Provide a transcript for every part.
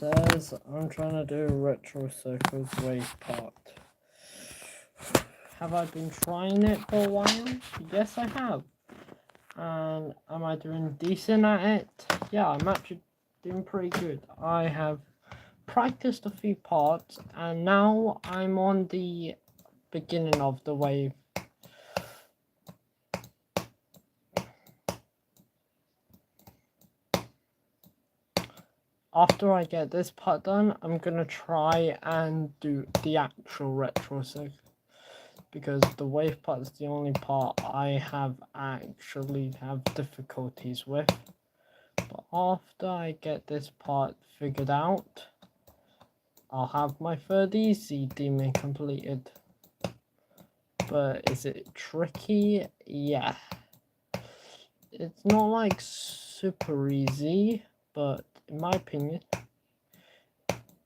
says I'm trying to do a Retro Circles wave part. Have I been trying it for a while? Yes, I have. And am I doing decent at it? Yeah, I'm actually doing pretty good. I have practiced a few parts and now I'm on the beginning of the wave. After I get this part done, I'm gonna try and do the actual Retro Circles, because the wave part is the only part I have difficulties with. But after I get this part figured out, I'll have my third easy demon completed. But is it tricky? Yeah. It's not like super easy, but in my opinion,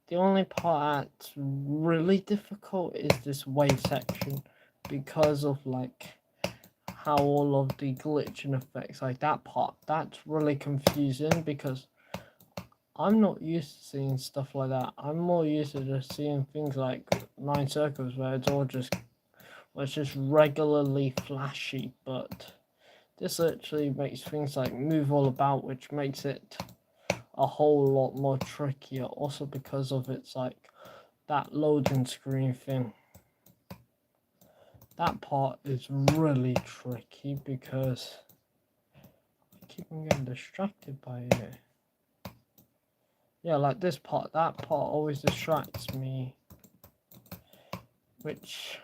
the only part that's really difficult is this wave section, because of like how all of the glitching effects, like that part, that's really confusing because I'm not used to seeing stuff like that. I'm more used to just seeing things like 9 circles where it's all just, where it's just regularly flashy, but this actually makes things like move all about, which makes it a whole lot more trickier, also because of its like that loading screen thing. That part is really tricky because I keep on getting distracted by it. Yeah, like this part, that part always distracts me, which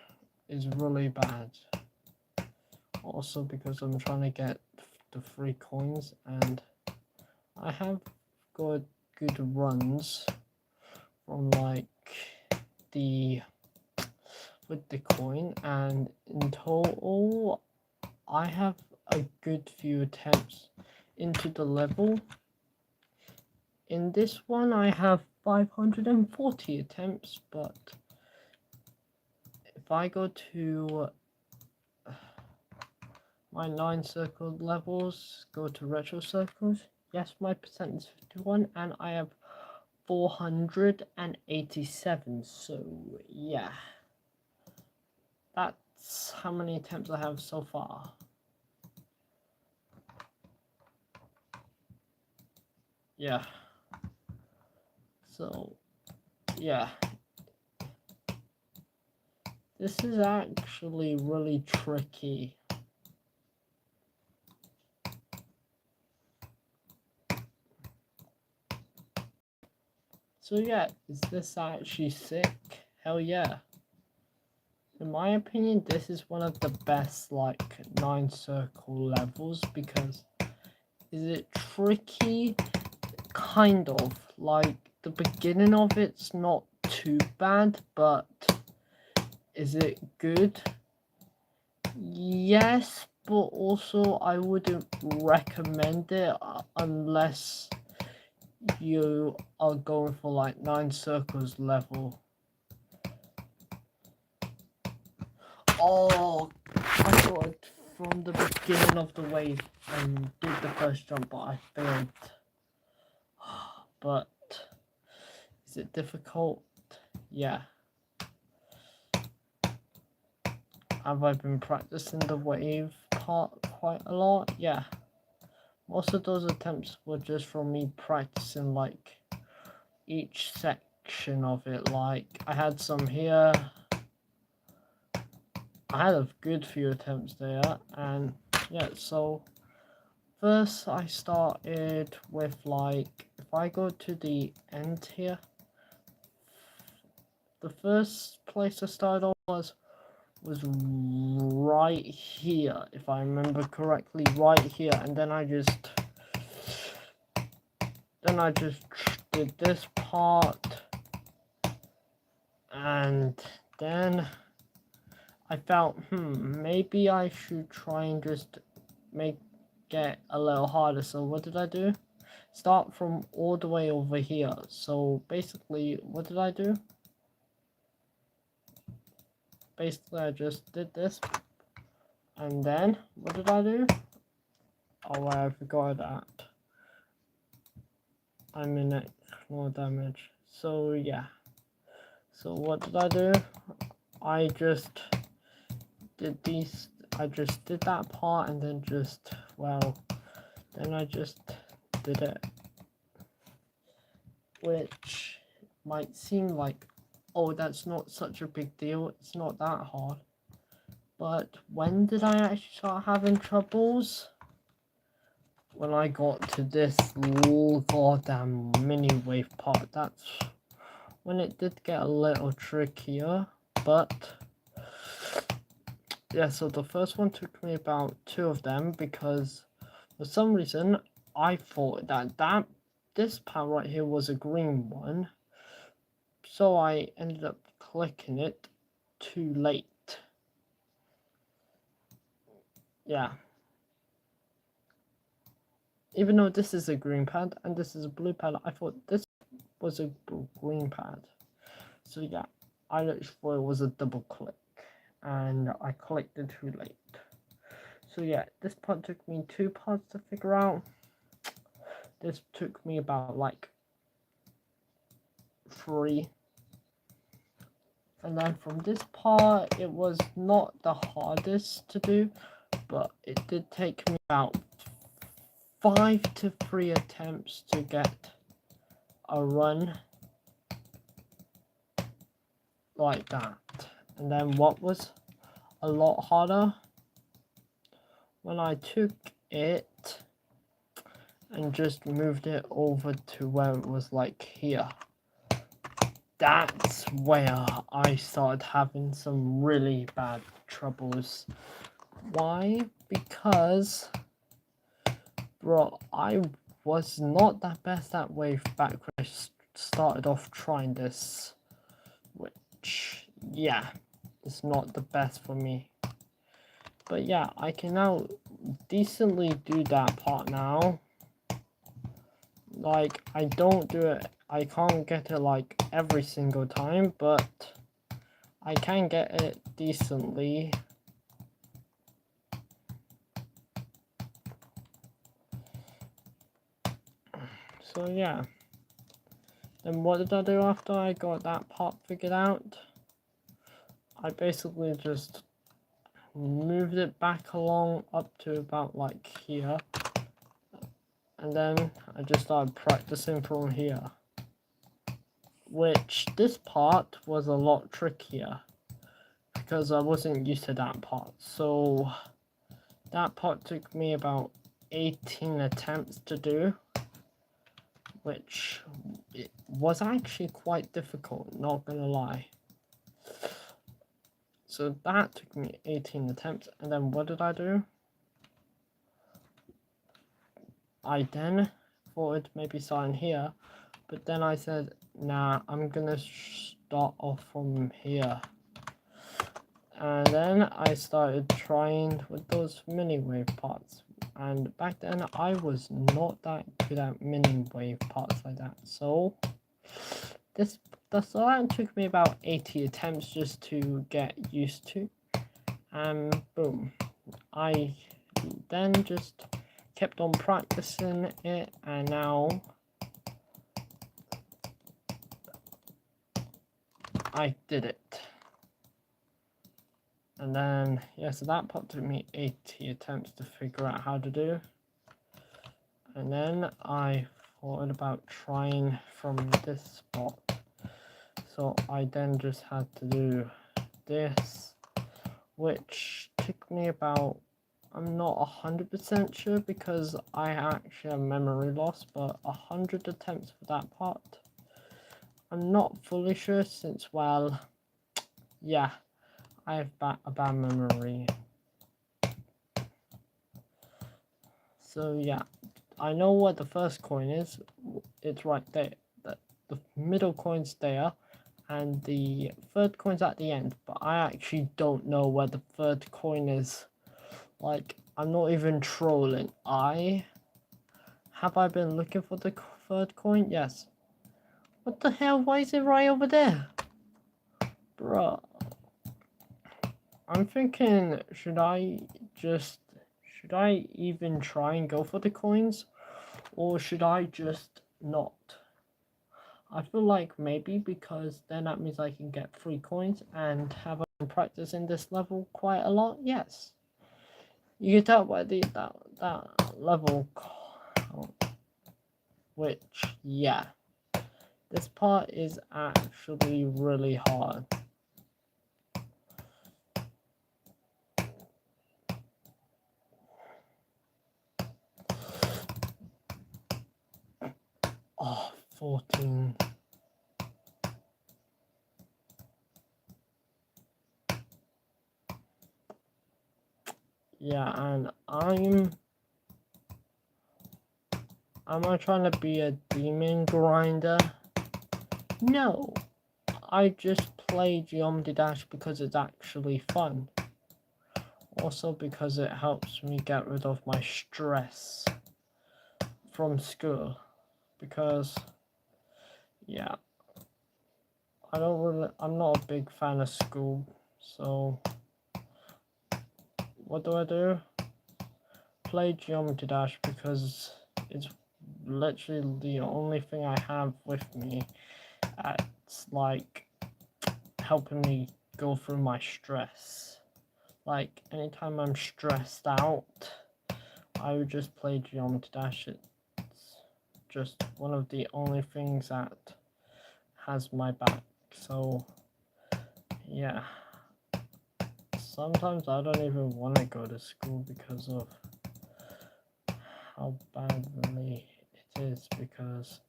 is really bad. Also because I'm trying to get the free coins, and I have got good runs from like with the coin, and in total I have a good few attempts into the level. In this one I have 540 attempts, but if I go to my 9 circle levels, go to Retro Circles, yes, my percent is 51 and I have 487, so yeah, that's how many attempts I have so far. Yeah, so yeah, this is actually really tricky. So yeah, is this actually sick? Hell yeah. In my opinion, this is one of the best like 9 circle levels, because is it tricky? Kind of. Like the beginning of it's not too bad, but is it good? Yes, but also I wouldn't recommend it unless you are going for like 9 circles level. Oh, I thought from the beginning of the wave and did the first jump, but I failed. But is it difficult? Yeah. Have I been practicing the wave part quite a lot? Yeah. Most of those attempts were just from me practicing like each section of it. Like I had some here. I had a good few attempts there, and yeah, so first I started with like, if I go to the end here, the first place I started off was right here, if I remember correctly, right here, and then I just did this part, and then I felt maybe I should try and just get a little harder. So what did I do? Start from all the way over here. So basically, what did I do? Basically, I just did this, and then what did I do? Oh, I forgot that I'm in it. more damage. So yeah. So what did I do? I just did these. I just did that part and then just, well, then I just did it. Which might seem like, oh, that's not such a big deal. It's not that hard. But when did I actually start having troubles? When I got to this goddamn mini wave part. That's when it did get a little trickier. But yeah, so the first one took me about 2 of them because for some reason I thought that this part right here was a green one. So I ended up clicking it too late. Yeah. Even though this is a green pad and this is a blue pad, I thought this was a green pad. So yeah, I looked for it was a double click and I clicked it too late. So yeah, this part took me 2 parts to figure out. This took me about like 3. And then from this part, it was not the hardest to do, but it did take me about 5 to 3 attempts to get a run like that. And then what was a lot harder, when I took it and just moved it over to where it was like here. That's where I started having some really bad troubles. Why? Because, bro, I was not that best at wave back when I started off trying this. Which, yeah, it's not the best for me. But yeah, I can now decently do that part now. Like, I don't do it, I can't get it like every single time, but I can get it decently. So yeah. Then what did I do after I got that part figured out? I basically just moved it back along up to about like here. And then I just started practicing from here. Which, this part was a lot trickier because I wasn't used to that part. So that part took me about 18 attempts to do, which it was actually quite difficult, not gonna lie. So that took me 18 attempts, and then what did I do? I then thought it'd maybe start in here, but then I said, nah, I'm gonna start off from here. And then I started trying with those mini wave parts. And back then I was not that good at mini wave parts like that. So that took me about 80 attempts just to get used to. And boom. I then just kept on practicing it, and now I did it. And then, yeah, so that part took me 80 attempts to figure out how to do. And then I thought about trying from this spot. So I then just had to do this, which took me about, I'm not 100% sure because I actually have memory loss, but 100 attempts for that part. I'm not fully sure since, well, yeah, I have a bad memory. So yeah, I know where the first coin is. It's right there. The middle coin's there, and the third coin's at the end. But I actually don't know where the third coin is. Like, I'm not even trolling. Have I been looking for the third coin? Yes. What the hell? Why is it right over there? Bruh. I'm thinking, should I even try and go for the coins? Or should I just not? I feel like maybe because then that means I can get 3 coins and have a practice in this level quite a lot. Yes, you can tell by that level count, which yeah, this part is actually really hard. Oh, 14. Yeah, and am I trying to be a demon grinder? No, I just play Geometry Dash because it's actually fun. Also because it helps me get rid of my stress from school. Because, yeah, I'm not a big fan of school. So, what do? Play Geometry Dash because it's literally the only thing I have with me. It's like helping me go through my stress. Like anytime I'm stressed out, I would just play Geometry Dash. It's just one of the only things that has my back. So yeah, sometimes I don't even want to go to school because of how badly it is, because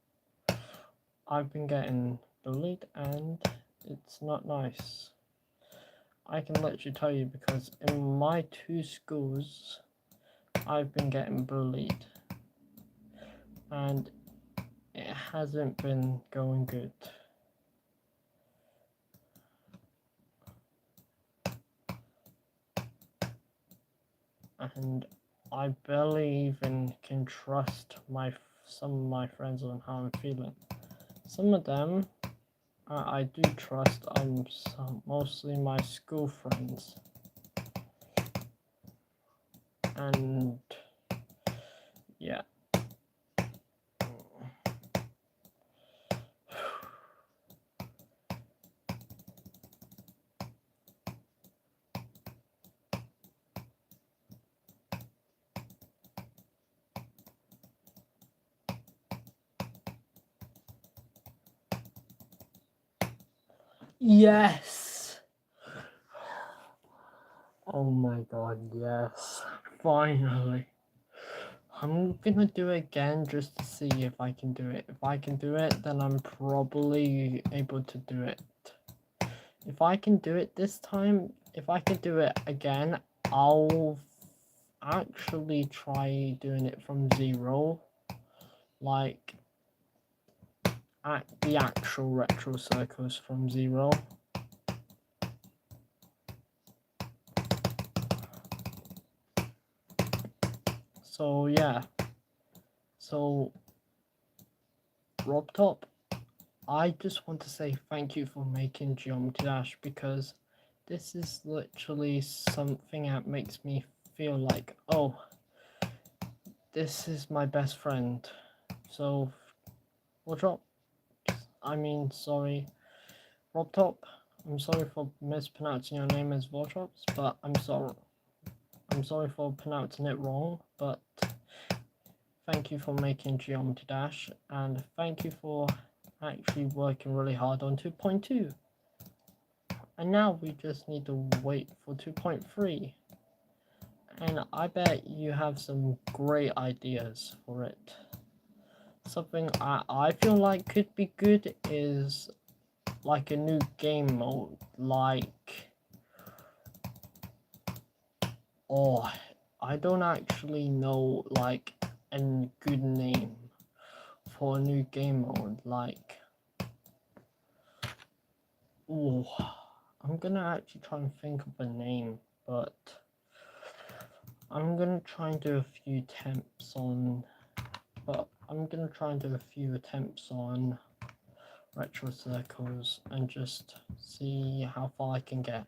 I've been getting bullied and it's not nice. I can literally tell you because in my 2 schools I've been getting bullied and it hasn't been going good. And I barely even can trust some of my friends on how I'm feeling. Some of them I do trust. Mostly my school friends, and yeah. Yes. Oh my god, yes. Finally. I'm gonna do it again just to see if I can do it. If I can do it, then I'm probably able to do it. If I can do it this time, if I can do it again, I'll actually try doing it from 0. Like, the actual retro circles from 0. So yeah, so RobTop, I just want to say thank you for making Geometry Dash, because this is literally something that makes me feel like, oh, this is my best friend. So RobTop, sorry, RobTop, I'm sorry for mispronouncing your name as Vortrops, but I'm sorry for pronouncing it wrong, but thank you for making Geometry Dash, and thank you for actually working really hard on 2.2. And now we just need to wait for 2.3. And I bet you have some great ideas for it. Something I feel like could be good is like a new game mode, like... Oh, I don't actually know like a good name for a new game mode, like... Oh, I'm gonna actually try and think of a name, but I'm gonna try and do a few attempts on... retro circles and just see how far I can get.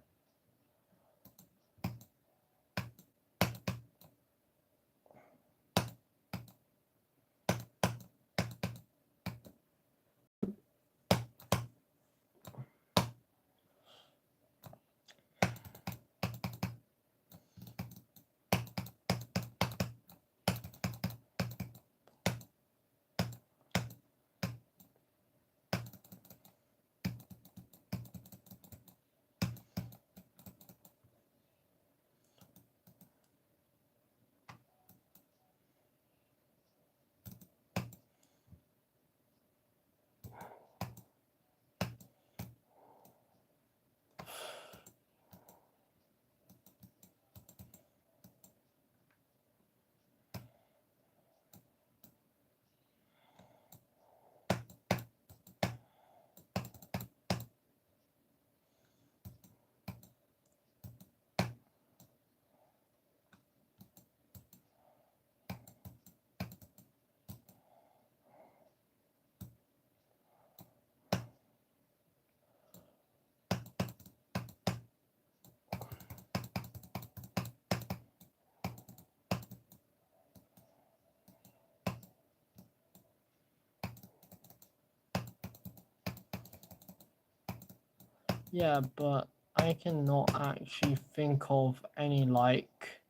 Yeah, but I cannot actually think of any like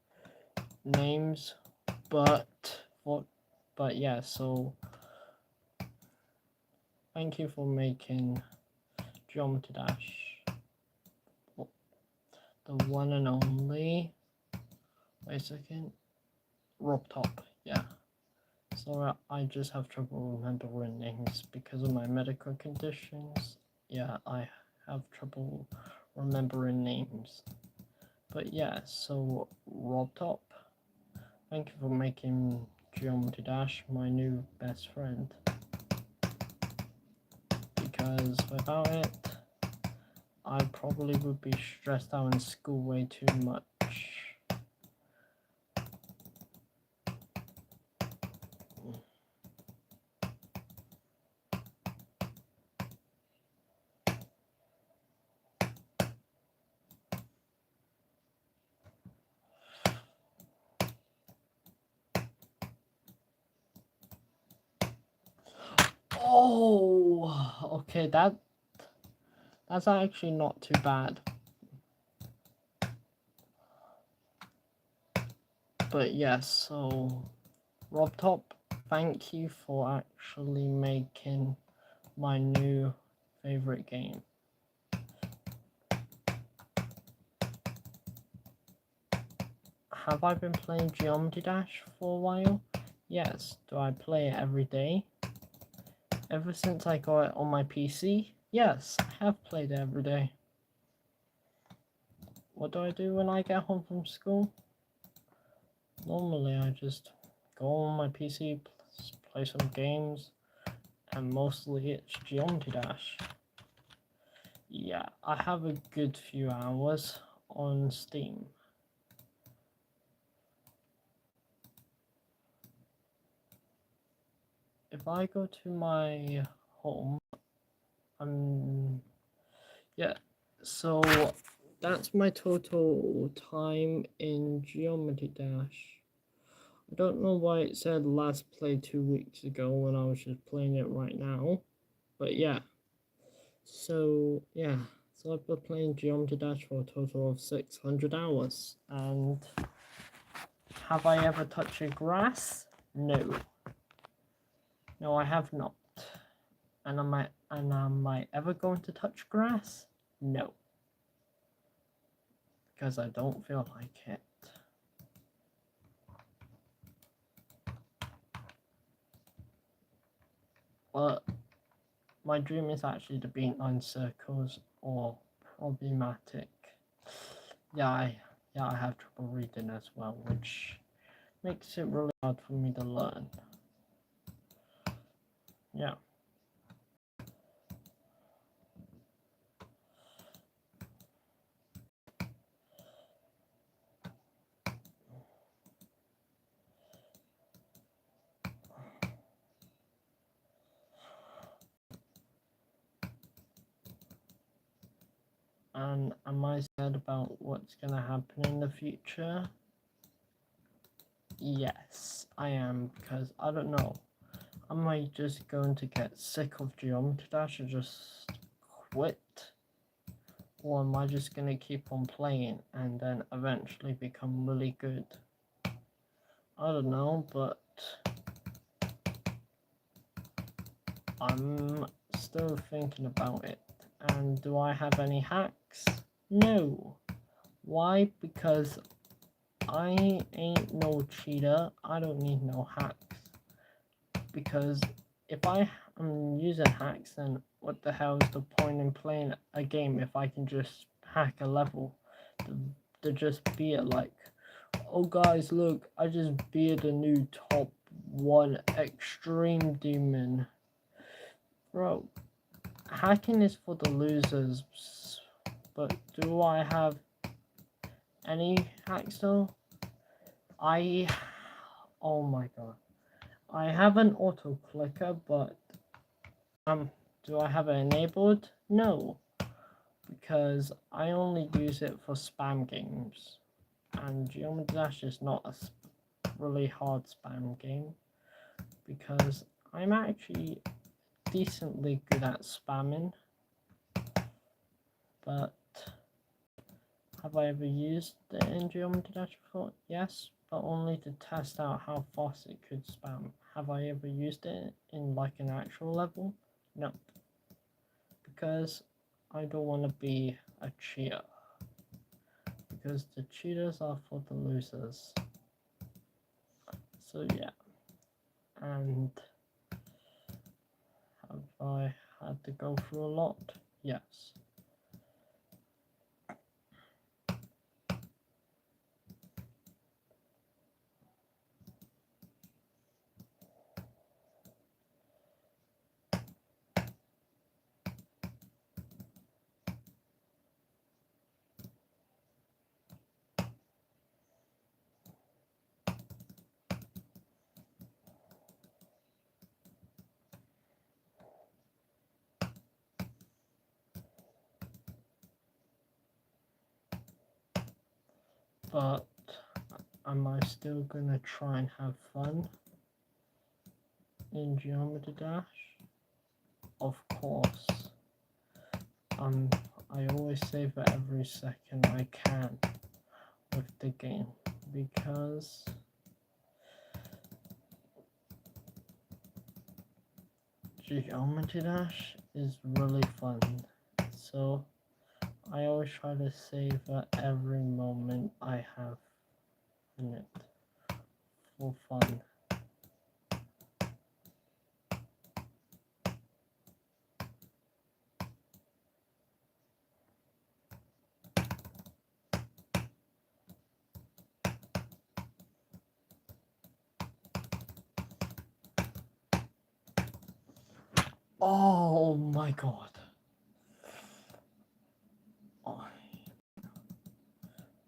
names, but yeah, so thank you for making Geometry Dash the one and only. Wait a second. RobTop, yeah. So I just have trouble remembering names because of my medical conditions. Yeah, I have trouble remembering names. But yeah, so RobTop, thank you for making Geometry Dash my new best friend. Because without it, I probably would be stressed out in school way too much. Oh, okay, that's actually not too bad. But yes, so RobTop, thank you for actually making my new favorite game. Have I been playing Geometry Dash for a while? Yes. Do I play it every day? Ever since I got it on my PC? Yes, I have played it every day. What do I do when I get home from school? Normally I just go on my PC, play some games, and mostly it's Geometry Dash. Yeah, I have a good few hours on Steam. If I go to my home, yeah, so that's my total time in Geometry Dash. I don't know why it said last played 2 weeks ago when I was just playing it right now, but yeah. So yeah, so I've been playing Geometry Dash for a total of 600 hours, and have I ever touched a grass? No. No, I have not. And am I ever going to touch grass? No. Because I don't feel like it. But my dream is actually to be on circles or problematic. Yeah, I have trouble reading as well, which makes it really hard for me to learn. Yeah. And am I sad about what's gonna happen in the future? Yes, I am, because I don't know. Am I just going to get sick of Geometry Dash and just quit? Or am I just gonna keep on playing and then eventually become really good? I don't know, but I'm still thinking about it. And do I have any hacks? No. Why? Because I ain't no cheater. I don't need no hacks. Because if I am using hacks, then what the hell is the point in playing a game if I can just hack a level to just be it like, oh guys, look, I just beat a new top 1 extreme demon. Bro, hacking is for the losers, but do I have any hacks though? Oh my god. I have an auto clicker, but do I have it enabled? No, because I only use it for spam games, and Geometry Dash is not a really hard spam game, because I'm actually decently good at spamming, but have I ever used it in Geometry Dash before? Yes, but only to test out how fast it could spam. Have I ever used it in like an actual level? No, because I don't want to be a cheater, because the cheaters are for the losers. So yeah, and have I had to go through a lot? Yes. But am I still gonna try and have fun in Geometry Dash? Of course. I always save it every second I can with the game, because Geometry Dash is really fun. So I always try to savor every moment I have in it for fun. Oh my god. Oh.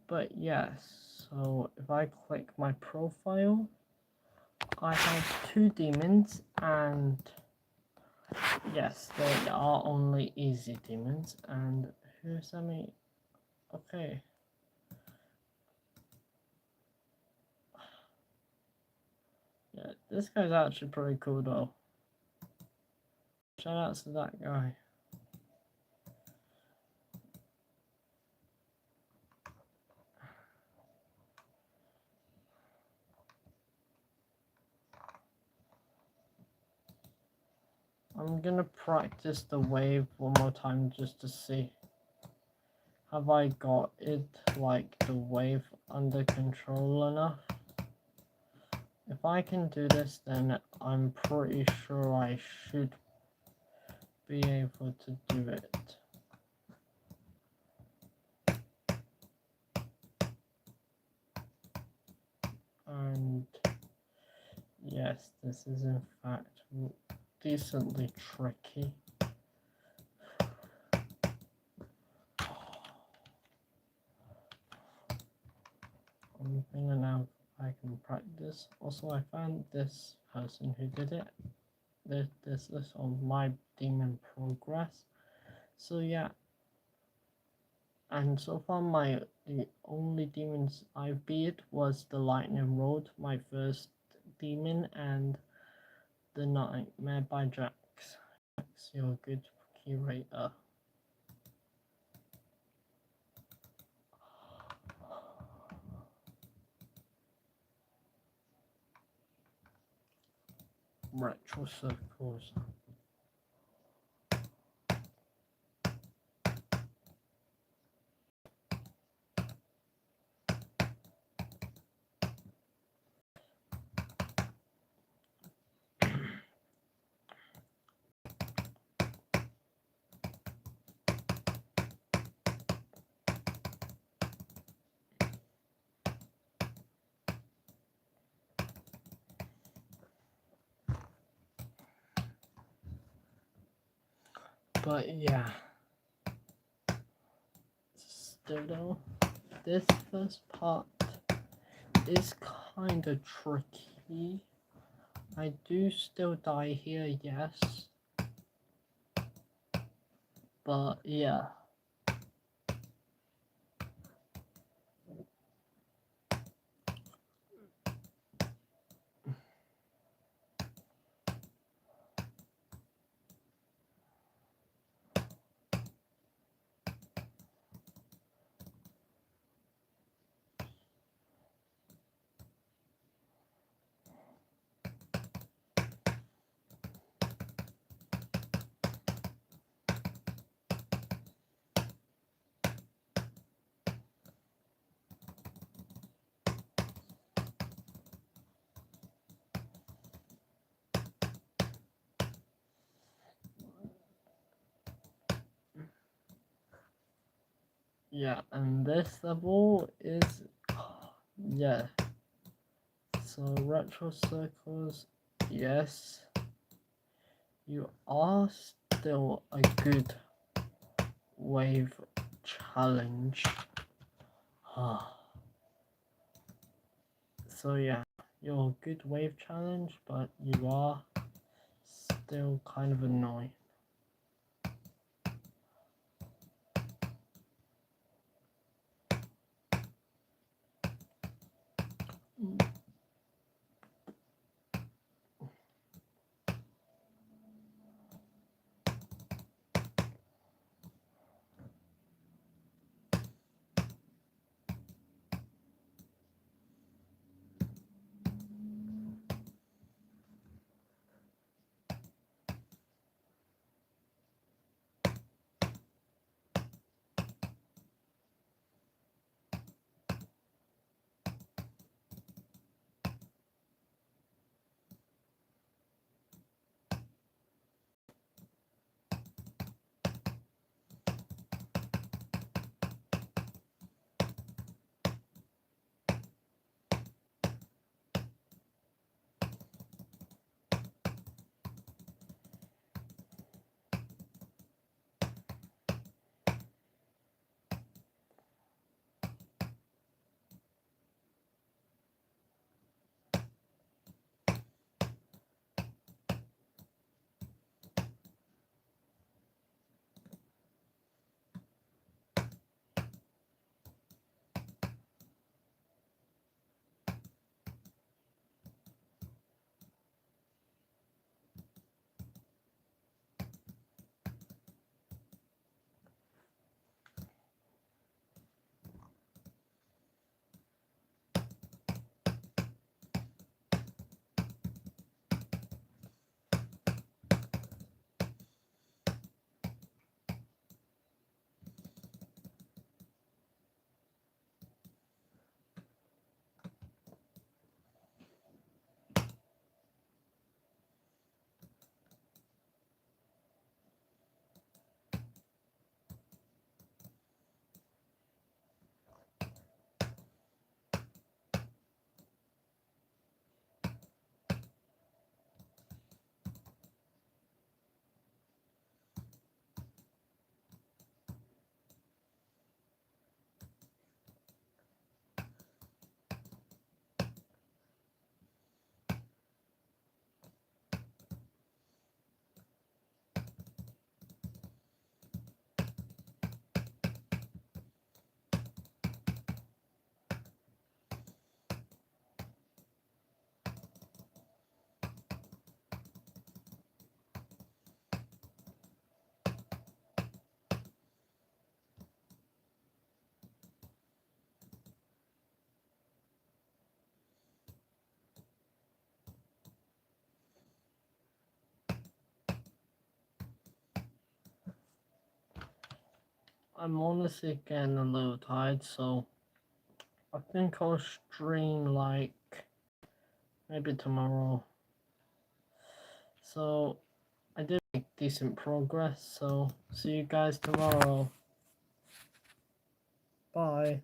But yes, so if I click my profile, I have 2 demons, and yes, they are only easy demons. And who sent me? Okay. Yeah, this guy's actually pretty cool though. Shout out to that guy. I'm gonna practice the wave one more time just to see. Have I got it, like, the wave under control enough? If I can do this, then I'm pretty sure I should be able to do it. And yes, this is in fact decently tricky. I'm thinking now I can practice. Also, I found this person who did it. This is on my demon progress. So yeah, and so far the only demons I've beat was the Lightning Road, my first demon, and the Nightmare by Jax. Jax, you're a good curator. Retro circles. But yeah, still though, this first part is kind of tricky. I do still die here, yes, but yeah. Yeah, and this level is, yeah. So retro circles, yes. You are still a good wave challenge. So yeah, you're a good wave challenge, but you are still kind of annoying. I'm honestly getting a little tired, so I think I'll stream like maybe tomorrow. So I did make decent progress, so see you guys tomorrow. Bye.